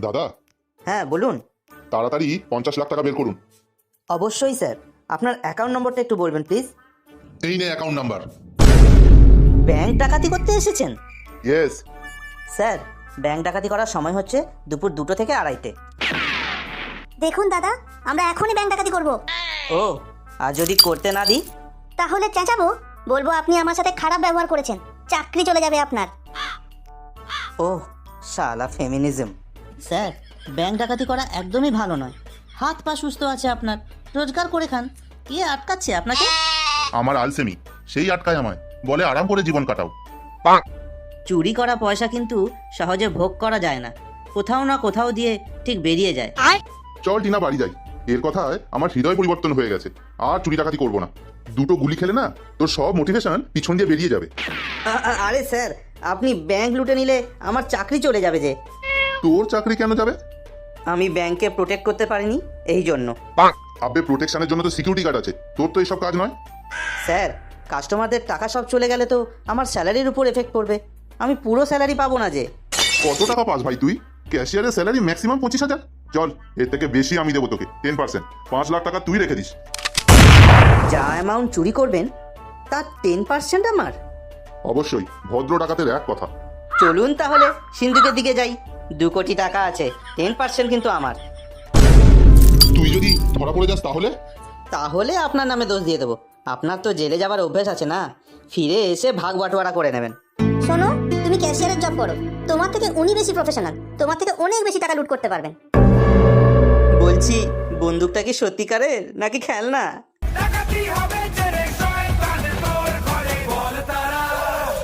দাদা, হ্যাঁ বলুন। তাড়াতাড়ি 50 লাখ টাকা বের করুন। অবশ্যই স্যার, আপনার অ্যাকাউন্ট নম্বরটা একটু বলবেন প্লিজ। এই নে অ্যাকাউন্ট নাম্বার। ব্যাংক ডাকাতি করতে এসেছেন? ইয়েস। স্যার, ব্যাংক ডাকাতি করার সময় হচ্ছে দুপুর 2টো থেকে 2:30। দেখুন দাদা, আমরা এখনই ব্যাংক ডাকাতি করব। ও, আর যদি করতে না দিই? তাহলে চেঁচাবো, বলবো আপনি আমার সাথে খারাপ ব্যবহার করেছেন, চাকরি চলে যাবে আপনার। ও শালা ফেমিনিজম। স্যার, ব্যাংক ডাকাতি করা একদমই ভালো নয়। হাত পা সুস্থ আছে আপনার, রোজগার করে খান। কে আটকাচ্ছে আপনাকে? আমার আলসেমি, সেই আটকায় আমায়, বলে আরাম করে জীবন কাটাও। চুরি করা পয়সা কিন্তু সহজে ভোগ করা যায় না, কোথাও না কোথাও দিয়ে ঠিক বেরিয়ে যায়। চল টিনা বাড়ি যাই। এর কথায় আমার হৃদয় পরিবর্তন হয়ে গেছে। আর চুরি ডাকাতি করবো না। দুটো গুলি খেলে না তোর সব মোটিভেশন পিছন দিয়ে বেরিয়ে যাবে। আরে স্যার, আপনি ব্যাংক লুটে নিলে আমার চাকরি চলে যাবে যে। তোর চাকরি কেন যাবে? আমি ব্যাংকে প্রোটেক্ট করতে পারিনি, এই জন্য। আবে প্রোটেকশনের জন্য তো সিকিউরিটি গার্ড আছে, তোর তো এইসব কাজ নয়। স্যার, কাস্টমারদের টাকা সব চলে গেলে তো আমার স্যালারির উপর এফেক্ট পড়বে। আমি পুরো স্যালারি পাবো না যে। কত টাকা পাস ভাই তুই? ক্যাশিয়ারের স্যালারি ম্যাক্সিমাম 25,000। চল, এর থেকে বেশি আমি দেবো তোকে, 10%। 5 লাখ টাকা তুই রেখে দিস। যা অ্যামাউন্ট চুরি করবেন তার 10% আমার? অবশ্যই, ভদ্র ডাকাতের এক কথা। চলুন তাহলে সিন্ধুকের দিকে যাই। 2 কোটি টাকা আছে, 10% কিন্তু আমার। তুই যদি ধরা পড়ে যাস তাহলে? তাহলে আপনার নামে দোষ দিয়ে দেবো। আপনার তো জেলে যাবার অভ্যেস আছে না, ফিরে এসে ভাগ বাটোয়ারা করে নেবেন। শোনো, তুমি ক্যাশিয়ারের জব করো, তোমার থেকে উনি বেশি প্রফেশনাল, তোমার থেকে অনেক বেশি টাকা লুট করতে পারবেন। বলছি, বন্দুকটা কি সত্যিকারের নাকি খেলনা?